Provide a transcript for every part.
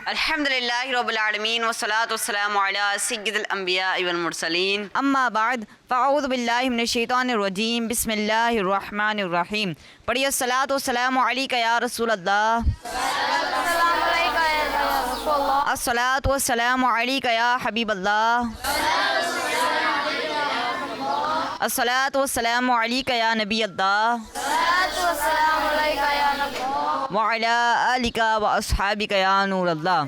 الحمدللہ رب العالمین والصلاة والسلام علی سید الانبیاء والمرسلین اما بعد فاعوذ باللہ من الشیطان الرجیم بسم اللہ الرحمن الرحیم. پڑھیے الصلاۃ والسلام علیک یا رسول اللہ. الصلاۃ والسلام علیک یا حبیب اللہ. الصلاۃ والسلام علیک یا نبی اللہ وعلی آلک و اصحابک یا نور اللہ.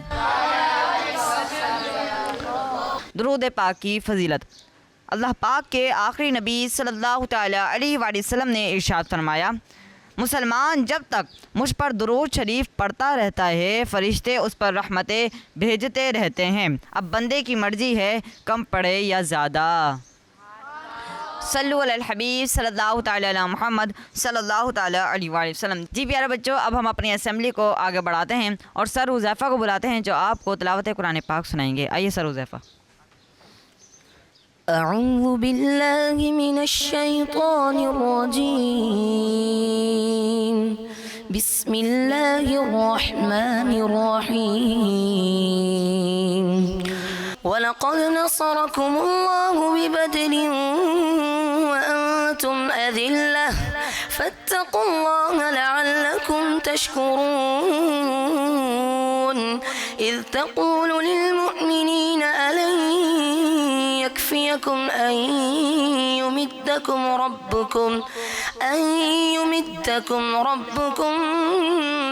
درود پاک کی فضیلت. اللہ پاک کے آخری نبی صلی اللہ تعالیٰ علیہ وآلہ وسلم نے ارشاد فرمایا، مسلمان جب تک مجھ پر درود شریف پڑھتا رہتا ہے فرشتے اس پر رحمتیں بھیجتے رہتے ہیں. اب بندے کی مرضی ہے کم پڑھے یا زیادہ. صلو علی الحبیب صلی اللہ تعالیٰ علی محمد صلی اللہ تعالیٰ علیہ وآلہ وسلم. جی پیارے بچوں، اب ہم اپنی اسمبلی کو آگے بڑھاتے ہیں اور سر حذیفہ کو بلاتے ہیں جو آپ کو تلاوت قرآن پاک سنائیں گے. آئیے سر حذیفہ. اعوذ باللہ من الشیطان الرجیم بسم اللہ الرحمن الرحیم. وَلَقَدْ نَصَرَكُمُ اللَّهُ بِبَدْرٍ وَأَنْتُمْ أَذِلَّةٌ فَاتَّقُوا اللَّهَ لَعَلَّكُمْ تَشْكُرُونَ. إِذْ تَقُولُ لِلْمُؤْمِنِينَ أَلَنْ يَكْفِيَكُمْ أَنْ يُمِدَّكُمْ رَبُّكُمْ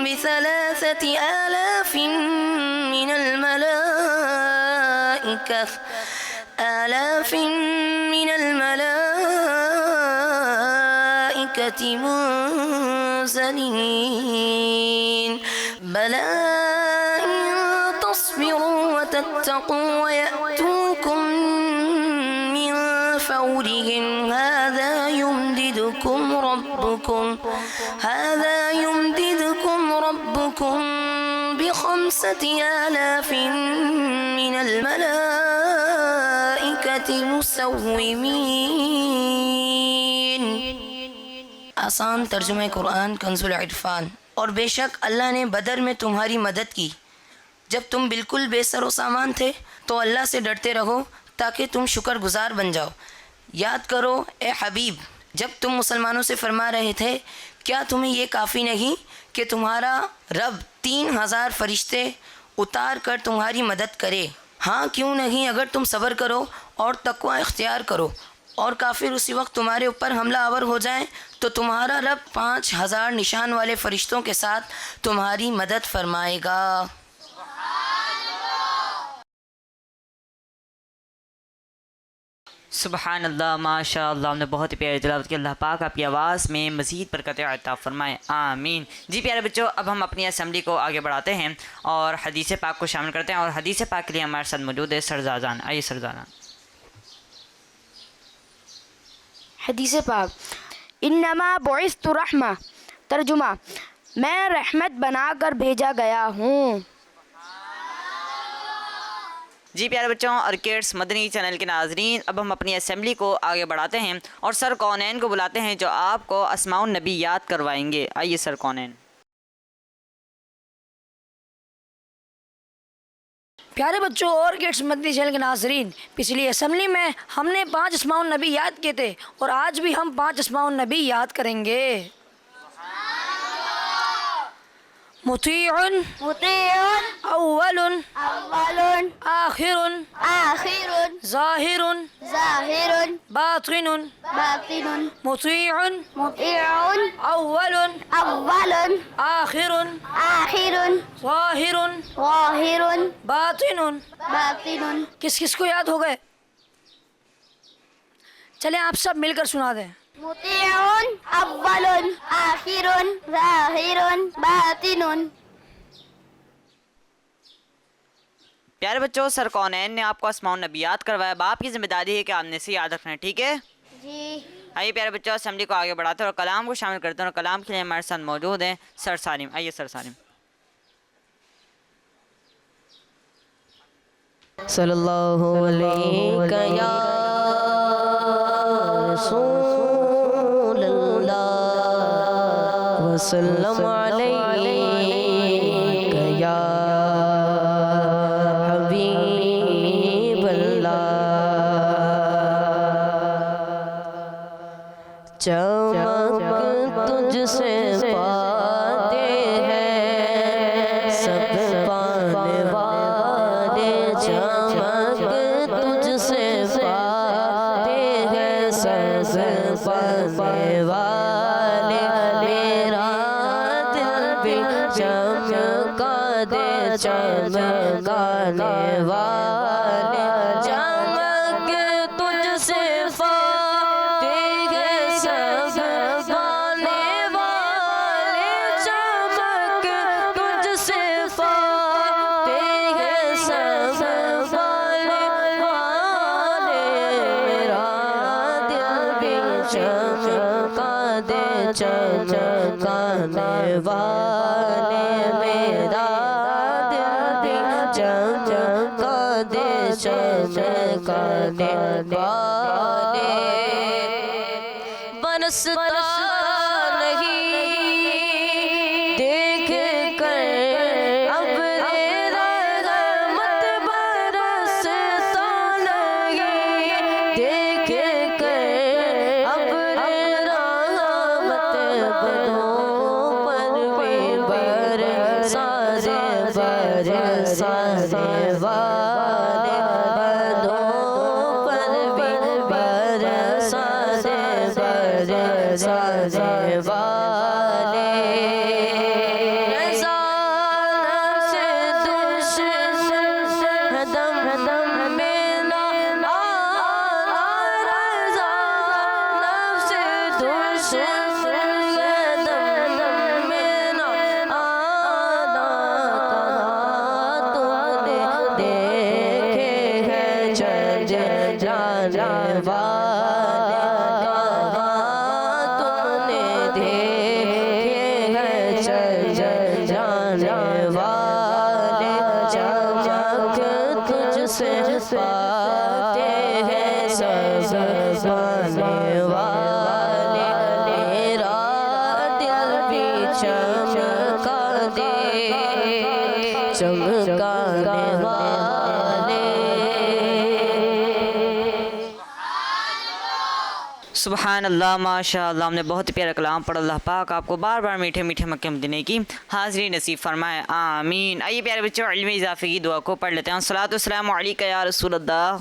بِثَلَاثَةِ آلَافٍ مِنَ الملائكة منزلين. بلى إن تصبروا وتتقوا ويأتوكم من فورهم هذا يمددكم ربكم ب5,000 من الملائكة مسومين. آسان ترجمہ قرآن کنز العرفان. اور بے شک اللہ نے بدر میں تمہاری مدد کی جب تم بالکل بے سر و سامان تھے، تو اللہ سے ڈرتے رہو تاکہ تم شکر گزار بن جاؤ. یاد کرو اے حبیب جب تم مسلمانوں سے فرما رہے تھے، کیا تمہیں یہ کافی نہیں کہ تمہارا رب 3,000 فرشتے اتار کر تمہاری مدد کرے؟ ہاں کیوں نہیں اگر تم صبر کرو اور تقوی اختیار کرو اور کافر اسی وقت تمہارے اوپر حملہ آور ہو جائیں تو تمہارا رب 5,000 نشان والے فرشتوں کے ساتھ تمہاری مدد فرمائے گا. سبحان اللہ، ماشاء اللہ، ہم نے بہت ہی پیاری تلاوت کی. اللہ پاک آپ کی آواز میں مزید برکت عطا فرمائے، آمین. جی پیارے بچوں، اب ہم اپنی اسمبلی کو آگے بڑھاتے ہیں اور حدیث پاک کو شامل کرتے ہیں. اور حدیث پاک کے لیے ہمارے ساتھ موجود ہے سرزازان. آئیے سرزازان. حدیث پاک. انما بعثت رحمہ. ترجمہ، میں رحمت بنا کر بھیجا گیا ہوں. جی پیارے بچوں اور کیڈس مدنی چینل کے ناظرین، اب ہم اپنی اسمبلی کو آگے بڑھاتے ہیں اور سر کونین کو بلاتے ہیں جو آپ کو اسماء النبی یاد کروائیں گے. آئیے سر کونین. پیارے بچوں اور کیڈس مدنی چینل کے ناظرین، پچھلی اسمبلی میں ہم نے 5 اسماء النبی یاد کیے تھے اور آج بھی ہم 5 اسماء النبی یاد کریں گے. مطیع اول آخر ظاہر باطن مطیع اول آخر ظاہر باطن. کس کس کو یاد ہو گئے؟ چلیں آپ سب مل کر سنا دیں. مطیع اول آخر ظاہر باطن. پیارے بچوں، سر کونین نے آپ کو اسماء النبی یاد کروایا. اب آپ کی ذمہ داری ہے کہ آپ نے سے یاد رکھنا ہے، ٹھیک ہے جی. آئیے پیارے بچوں اسمبلی کو آگے بڑھاتے ہیں اور کلام کو شامل کرتے ہیں. اور کلام کے لیے ہمارے ساتھ موجود ہیں سر سالم. آئیے سر سالم. صلی اللہ علیہ یا رسول اللہ وسلم علیہ یا چمک تجھ سے پاتے ہیں سب پانے والے، چمک تجھ سے پاتے ہیں سب پانے والے، میرا دل بھی چمکا دے چمکانے والے، چمک تجھ سے پاتے ہیں سب پانے والے، چمک تجھ سے پاتے ہیں سب پانے والے، میرا دل بھی چمکا دے چمکانے والے، میرا دل بھی چمکا دے چمکانے والے، برستا نہیں دیکھ کر ابر رحمت، برستا نہیں دیکھ کر ابر رحمت، بدوں پر بھی برسانے برسانے والے، بدوں پر بھی برسانے برسانے والے، رضا سے دشمن دم دم میں نہ رضا نفس دشمن دم دم میں نہ آنا، کہاں تم نے دیکھے ہیں چل جانے والے، کہاں تم نے دیکھے ہیں چل جانے والے، چمک تجھ سے پاتے ہیں سب پانے والے، میرا دل بھی چمکا دے چمکانے والے۔ سبحان اللہ، ماشاء اللہ، ہم نے بہت پیارا کلام پڑھا۔ اللہ پاک آپ کو بار بار میٹھے میٹھے مکے مدینے کی حاضری نصیب فرمائے، آمین۔ آئیے پیارے بچوں، علم اضافے کی دعا کو پڑھ لیتے ہیں۔ الصلاۃ والسلام علیکہ یا رسول اللہ،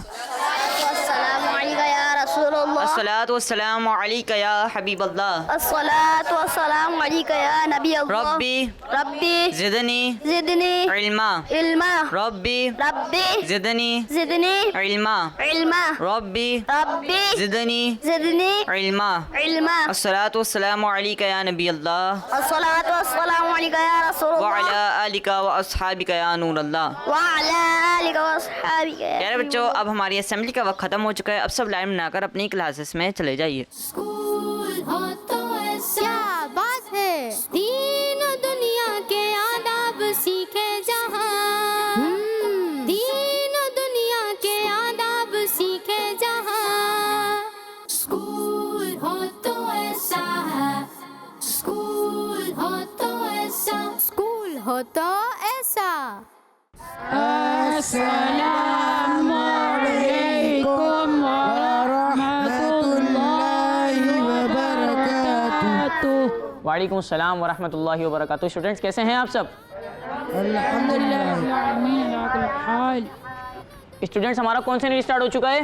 السلام علیکم یا رسول اللہ، الصلاۃ والسلام علیکہ یا حبیب اللہ، الصلاۃ والسلام علیکم یا نبی اللہ، ربی ربی زدنی زدنی علما، علما، ربی ربی زدنی زدنی علما، علما، ربی ربی زدنی زدنی علما۔ علما، الصلاۃ والسلام علیکہ یا نبی اللہ، الصلاۃ والسلام علیکم یا رسول اللہ، وعلی آلکہ و اصحابکہ یا نور اللہ۔ وعلی آلک واصحابک یا پیارے بچوں، اب ہماری اسمبلی کا وقت ختم ہو چکا ہے، اب سب لائن بنا کر اپنی کلاسز میں چلے جائیے۔ کیا بات ہے، دین و دنیا کے آداب سیکھے جہاں، دین و دنیا کے آداب سیکھے جہاں، اسکول ہو تو ایسا ہے، اسکول ہو تو ایسا، اسکول ہو تو ایسا۔ السلام علیکم ورحمۃ اللہ وبرکاتہ۔ وعلیکم السلام ورحمۃ اللہ وبرکاتہ۔ اسٹوڈنٹس کیسے ہیں آپ سب؟ اسٹوڈنٹس ہمارا کون سے یونٹ اسٹارٹ ہو چکا ہے؟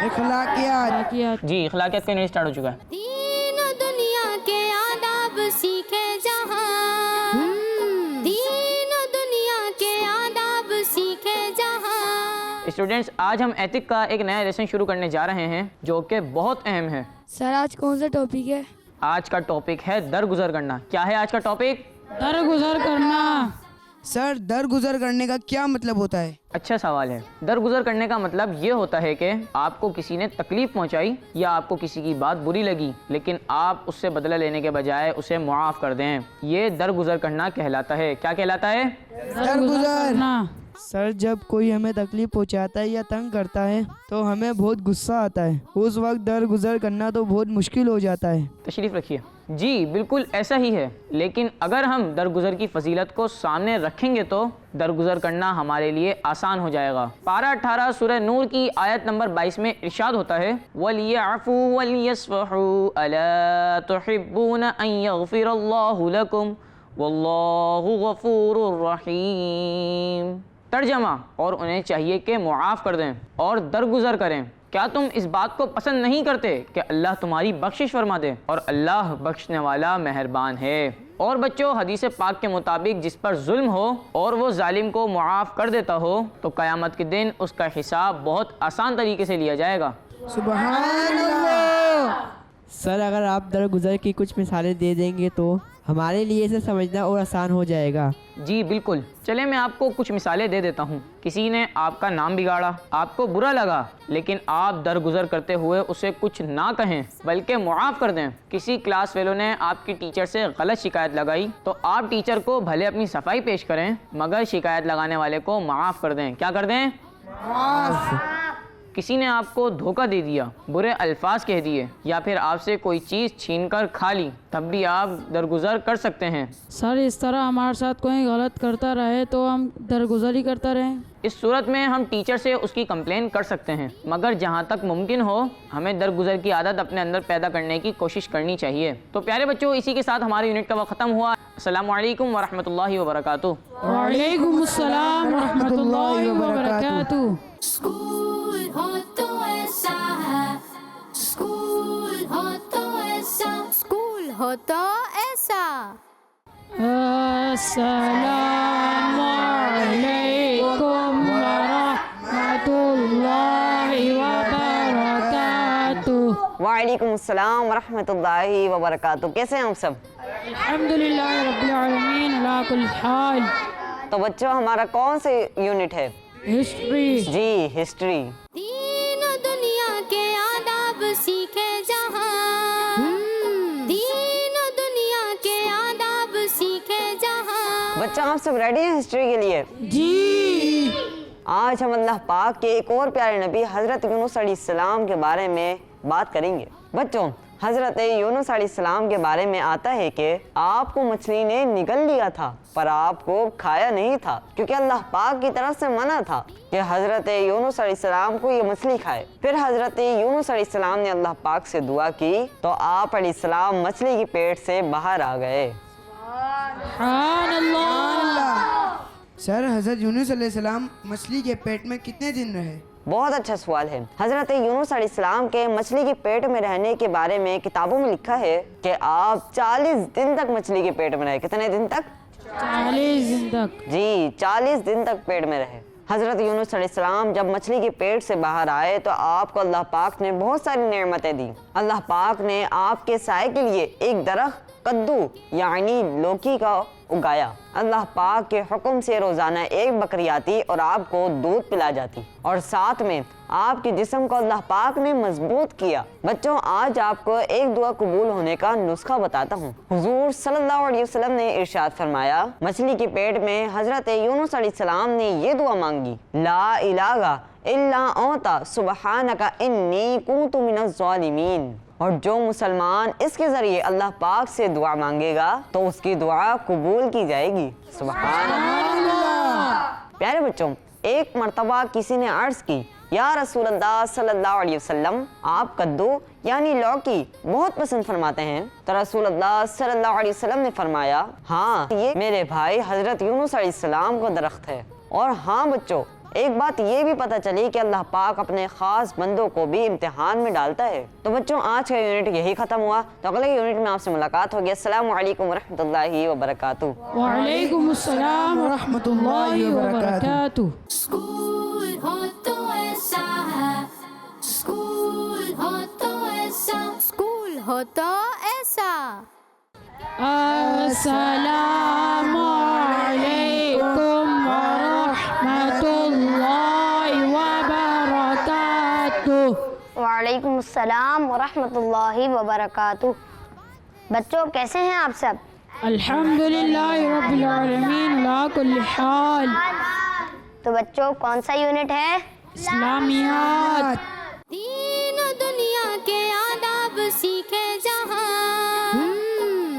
اخلاقیات۔ جی، اخلاقیات کا یونٹ اسٹارٹ ہو چکا ہے۔ دین و دنیا کے آداب سیکھے جہاں، دین و دنیا کے آداب سیکھے جہاں۔ اسٹوڈنٹس آج ہم ایتھک کا ایک نیا لیسن شروع کرنے جا رہے ہیں جو کہ بہت اہم ہے۔ سر آج کون سا ٹاپک ہے؟ آج کا ٹاپک ہے درگزر کرنا۔ کیا ہے آج کا ٹاپک؟ درگزر کرنا۔ سر درگزر کرنے کا کیا مطلب ہوتا ہے؟ اچھا سوال ہے۔ درگزر کرنے کا مطلب یہ ہوتا ہے کہ آپ کو کسی نے تکلیف پہنچائی یا آپ کو کسی کی بات بری لگی لیکن آپ اس سے بدلہ لینے کے بجائے اسے معاف کر دیں، یہ درگزر کرنا کہلاتا ہے۔ کیا کہلاتا ہے؟ درگزر۔ سر جب کوئی ہمیں تکلیف پہنچاتا ہے یا تنگ کرتا ہے تو ہمیں بہت غصہ آتا ہے، اس وقت درگزر کرنا تو بہت مشکل ہو جاتا ہے۔ تشریف رکھیے۔ جی بالکل ایسا ہی ہے، لیکن اگر ہم درگزر کی فضیلت کو سامنے رکھیں گے تو درگزر کرنا ہمارے لیے آسان ہو جائے گا۔ پارہ 18 سورہ نور کی آیت نمبر 22 میں ارشاد ہوتا ہے وَلْيَعْفُوا وَلْيَصْفَحُوا أَلَا تُحِبُّونَ أَن يَغْفِرَ اللَّهُ لَكُمْ وَاللَّهُ غَفُورٌ رَحِيمٌ۔ ترجمہ، اور انہیں چاہیے کہ معاف کر دیں اور درگزر کریں۔ کیا تم اس بات کو پسند نہیں کرتے کہ اللہ تمہاری بخشش فرما دے، اور اللہ بخشنے والا مہربان ہے۔ اور بچوں، حدیث پاک کے مطابق جس پر ظلم ہو اور وہ ظالم کو معاف کر دیتا ہو تو قیامت کے دن اس کا حساب بہت آسان طریقے سے لیا جائے گا۔ سبحان اللہ۔ سر اگر آپ درگزر کی کچھ مثالیں دے دیں گے تو ہمارے لیے اسے سمجھنا اور آسان ہو جائے گا۔ جی بالکل، چلے میں آپ کو کچھ مثالیں دے دیتا ہوں۔ کسی نے آپ کا نام بگاڑا، آپ کو برا لگا، لیکن آپ درگزر کرتے ہوئے اسے کچھ نہ کہیں بلکہ معاف کر دیں۔ کسی کلاس فیلو نے آپ کی ٹیچر سے غلط شکایت لگائی تو آپ ٹیچر کو بھلے اپنی صفائی پیش کریں مگر شکایت لگانے والے کو معاف کر دیں۔ کیا کر دیں؟ معاف۔ کسی نے آپ کو دھوکہ دے دیا، برے الفاظ کہہ دیے، یا پھر آپ سے کوئی چیز چھین کر کھا لی، تب بھی آپ درگزر کر سکتے ہیں۔ سر اس طرح ہمارے ساتھ کوئی غلط کرتا رہے تو ہم درگزر ہی کرتا رہیں؟ اس صورت میں ہم ٹیچر سے اس کی کمپلین کر سکتے ہیں، مگر جہاں تک ممکن ہو ہمیں درگزر کی عادت اپنے اندر پیدا کرنے کی کوشش کرنی چاہیے۔ تو پیارے بچوں، اسی کے ساتھ ہمارے یونٹ کا وقت ختم ہوا۔ السلام علیکم ورحمۃ اللہ وبرکاتہ۔ وعلیکم السلام ورحمۃ اللہ وبرکاتہ۔ اسکول ہو تو ایسا ہے، اسکول ہو تو ایسا، اسکول ہو تو ایسا۔ السلام علیکم ورحمۃ اللہ وبرکاتہ۔ وعلیکم السلام ورحمۃ اللہ وبرکاتہ۔ کیسے ہیں ہم سب؟ الحمدللہ رب العالمین علی کل حال۔ تو بچوں، ہمارا کون سے یونٹ ہے؟ ہسٹری۔ جی ہسٹری۔ دین و دنیا کے آداب سیکھے جہاں، دین و دنیا کے آداب سیکھے جہاں۔ بچوں، آپ سب ریڈی ہیں ہسٹری کے لیے؟ جی۔ آج ہم اللہ پاک کے ایک اور پیارے نبی حضرت یونس علیہ السلام کے بارے میں بات کریں گے۔ بچوں، حضرت یونس علیہ السلام کے بارے میں آتا ہے کہ آپ کو مچھلی نے نگل لیا تھا پر آپ کو کھایا نہیں تھا، کیونکہ اللہ پاک کی طرف سے منع تھا کہ حضرت یونس علیہ السلام کو یہ مچھلی کھائے۔ پھر حضرت یونس علیہ السلام نے اللہ پاک سے دعا کی تو آپ علیہ السلام مچھلی کی پیٹ سے باہر آ گئے۔ سبحان اللہ۔ سر حضرت یونس علیہ السلام مچھلی کے پیٹ میں کتنے دن رہے؟ بہت اچھا سوال ہے۔ حضرت یونس علیہ السلام کے مچھلی کے پیٹ میں رہنے کے بارے میں کتابوں میں لکھا ہے کہ آپ 40 دن تک مچھلی کے پیٹ میں رہے۔ کتنے دن تک؟ 40 دن تک۔ جی 40 دن تک پیٹ میں رہے۔ حضرت یونس علیہ السلام جب مچھلی کے پیٹ سے باہر آئے تو آپ کو اللہ پاک نے بہت ساری نعمتیں دی۔ اللہ پاک نے آپ کے سائے کے لیے ایک درخت کدو یعنی لوکی کا اگایا۔ اللہ پاک کے حکم سے روزانہ ایک بکری آتی اور آپ کو دودھ پلا جاتی، اور ساتھ میں آپ کے جسم کو اللہ پاک نے مضبوط کیا۔ بچوں، آج آپ کو ایک دعا قبول ہونے کا نسخہ بتاتا ہوں۔ حضور صلی اللہ علیہ وسلم نے ارشاد فرمایا، مچھلی کے پیٹ میں حضرت یونس علیہ السلام نے یہ دعا مانگی، لا الہ الا انت سبحانک انی کنت من الظالمین۔ اور جو مسلمان اس کے ذریعے اللہ پاک سے دعا مانگے گا تو اس کی دعا قبول کی جائے گی۔ سبحان اللہ۔ پیارے بچوں، ایک مرتبہ کسی نے عرض کی، یا رسول اللہ صلی اللہ علیہ وسلم، آپ کدو یعنی لوکی بہت پسند فرماتے ہیں؟ تو رسول اللہ صلی اللہ علیہ وسلم نے فرمایا، ہاں یہ میرے بھائی حضرت یونس علیہ السلام کا درخت ہے۔ اور ہاں بچوں، ایک بات یہ بھی پتہ چلی کہ اللہ پاک اپنے خاص بندوں کو بھی امتحان میں ڈالتا ہے۔ تو بچوں، آج کا یونٹ یہی ختم ہوا، تو اگلے یونٹ میں آپ سے ملاقات ہوگی۔ السلام علیکم ورحمۃ اللہ وبرکاتہ۔ وعلیکم السلام ورحمۃ اللہ وبرکاتہ۔ اسکول ہو تو ایسا ہے، اسکول ہو تو ایسا، اسکول ہو تو ایسا۔ السلام علیکم ورحمۃ اللہ وبرکاتہ۔ وعلیکم السلام ورحمۃ اللہ وبرکاتہ۔ بچوں کیسے ہیں آپ سب؟ الحمدللہ رب العالمین علی کل حال۔ تو بچوں کون سا یونٹ ہے؟ اسلامیات. دین و دنیا کے آداب سیکھے جہاں،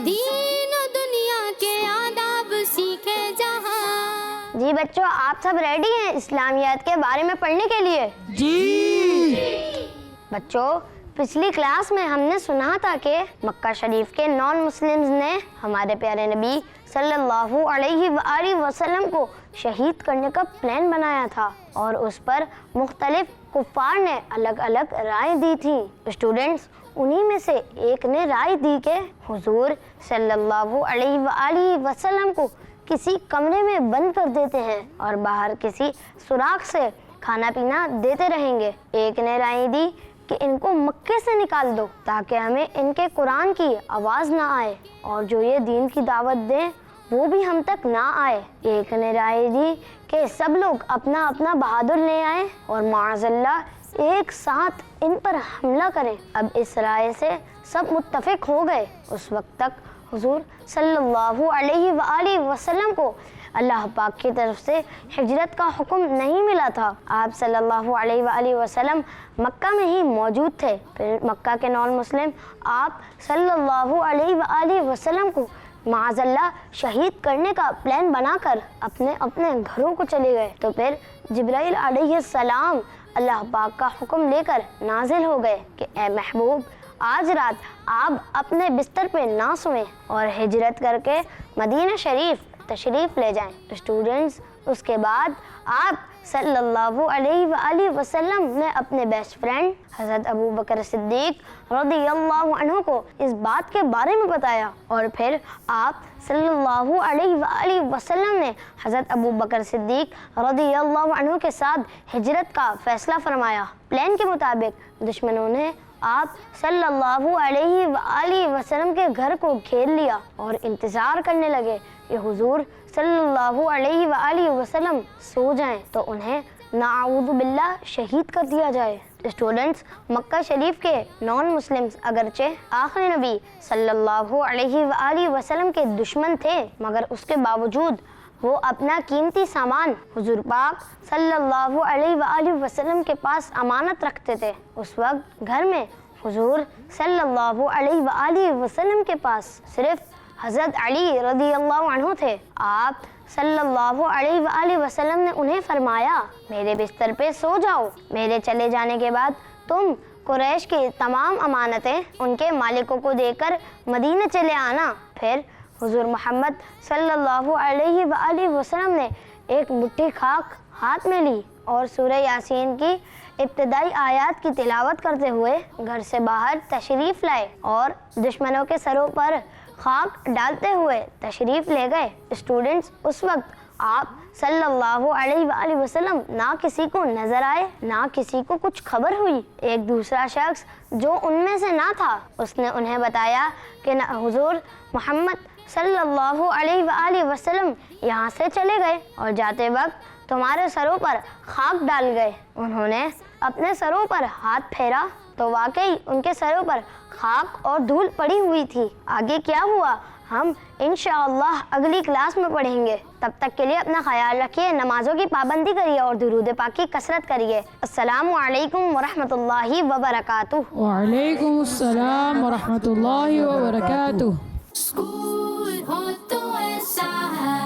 دین و دنیا کے آداب سیکھے جہاں. جی بچوں آپ سب ریڈی ہیں اسلامیات کے بارے میں پڑھنے کے لیے؟ جی. بچوں پچھلی کلاس میں ہم نے سنا تھا کہ مکہ شریف کے نان مسلمز نے ہمارے پیارے نبی صلی اللہ علیہ وآلہ وسلم کو شہید کرنے کا پلان بنایا تھا اور اس پر مختلف کفار نے الگ الگ رائے دی تھی. اسٹوڈنٹس انہی میں سے ایک نے رائے دی کہ حضور صلی اللہ علیہ وآلہ وسلم کو کسی کمرے میں بند کر دیتے ہیں اور باہر کسی سوراخ سے کھانا پینا دیتے رہیں گے. ایک نے رائے دی کہ ان کو مکے سے نکال دو تاکہ ہمیں ان کے قرآن کی آواز نہ آئے اور جو یہ دین کی دعوت دیں وہ بھی ہم تک نہ آئے. ایک نے رائے دی کہ سب لوگ اپنا اپنا بہادر لے آئیں اور معاذ اللہ ایک ساتھ ان پر حملہ کریں. اب اس رائے سے سب متفق ہو گئے. اس وقت تک حضور صلی اللہ علیہ وآلہ وسلم کو اللہ پاک کی طرف سے ہجرت کا حکم نہیں ملا تھا. آپ صلی اللہ علیہ وآلہ وسلم مکہ میں ہی موجود تھے. پھر مکہ کے نان مسلم آپ صلی اللہ علیہ وآلہ وسلم کو معاذ اللہ شہید کرنے کا پلان بنا کر اپنے اپنے گھروں کو چلے گئے. تو پھر جبرائیل علیہ السلام اللہ پاک کا حکم لے کر نازل ہو گئے کہ اے محبوب آج رات آپ اپنے بستر پہ نہ سوئیں اور ہجرت کر کے مدینہ شریف تشریف لے جائیں. اسٹوڈنٹس اس کے بعد آپ صلی اللہ علیہ وآلہ وسلم نے اپنے بیسٹ فرینڈ حضرت ابو بکر صدیق رضی اللہ عنہ کو اس بات کے بارے میں بتایا اور پھر آپ صلی اللہ علیہ وآلہ وسلم نے حضرت ابو بکر صدیق رضی اللہ عنہ کے ساتھ ہجرت کا فیصلہ فرمایا. پلان کے مطابق دشمنوں نے آپ صلی اللہ علیہ وآلہ وسلم کے گھر کو گھیر لیا اور انتظار کرنے لگے کہ حضور صلی اللہ علیہ وآلہ وسلم سو جائیں تو انہیں نعوذ باللہ شہید کر دیا جائے. اسٹوڈنٹس مکہ شریف کے نان مسلمز اگرچہ آخری نبی صلی اللہ علیہ وآلہ وسلم کے دشمن تھے مگر اس کے باوجود وہ اپنا قیمتی سامان حضور پاک صلی اللہ علیہ وآلہ وسلم کے پاس امانت رکھتے تھے. اس وقت گھر میں حضور صلی اللہ علیہ وآلہ وسلم کے پاس صرف حضرت علی رضی اللہ عنہ تھے. آپ صلی اللہ علیہ وآلہ وسلم نے انہیں فرمایا میرے بستر پہ سو جاؤ. میرے چلے جانے کے بعد تم قریش کی تمام امانتیں ان کے مالکوں کو دے کر مدینہ چلے آنا. پھر حضور محمد صلی اللہ علیہ وآلہ وسلم نے ایک مٹھی خاک ہاتھ میں لی اور سورہ یاسین کی ابتدائی آیات کی تلاوت کرتے ہوئے گھر سے باہر تشریف لائے اور دشمنوں کے سروں پر خاک ڈالتے ہوئے تشریف لے گئے. اسٹوڈنٹس اس وقت آپ صلی اللہ علیہ وآلہ وسلم نہ کسی کو نظر آئے نہ کسی کو کچھ خبر ہوئی. ایک دوسرا شخص جو ان میں سے نہ تھا اس نے انہیں بتایا کہ حضور محمد صلی اللہ علیہ وآلہ وسلم یہاں سے چلے گئے اور جاتے وقت تمہارے سروں پر خاک ڈال گئے. انہوں نے اپنے سروں پر ہاتھ پھیرا تو واقعی ان کے سروں پر خاک اور دھول پڑی ہوئی تھی. آگے کیا ہوا ہم انشاءاللہ اگلی کلاس میں پڑھیں گے. تب تک کے لیے اپنا خیال رکھیے, نمازوں کی پابندی کریے اور درود پاک کی کثرت کریے. السلام علیکم ورحمۃ اللہ وبرکاتہ. وعلیکم السلام ورحمۃ اللہ وبرکاتہ. اسکول ہو تو ایسا ہے,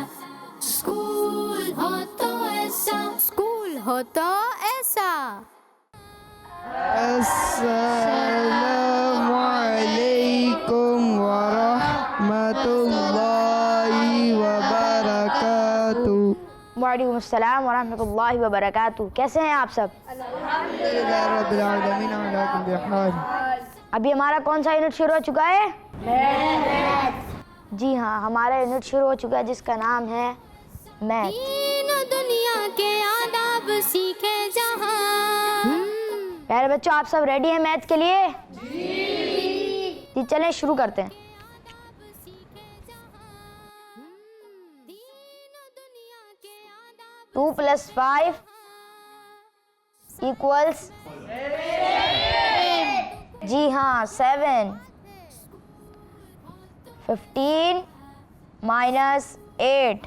اسکول ہو تو ایسا, اسکول ہو تو ایسا. السلام علیکم ورحمۃ اللہ وبرکاتہ. وعلیکم السلام ورحمۃ اللہ وبرکاتہ. کیسے ہیں آپ سب؟ الحمدللہ رب العالمین علیکم بحال. ابھی ہمارا کون سا یونٹ شروع ہو چکا ہے؟ جی ہاں, ہمارا یونٹ شروع ہو چکا ہے جس کا نام ہے میتھ. دین و دنیا کے آداب سیکھے جہاں. پیارے بچوں آپ سب ریڈی ہیں میتھ کے لیے؟ جی چلیں شروع کرتے ہیں. 2 + 5 equals جی ہاں 7. 15 - 8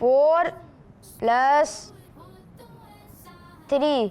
4 + 3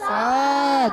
7।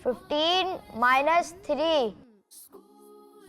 15 - 3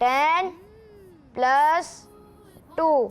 10 + 2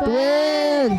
12।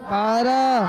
12।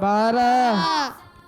12।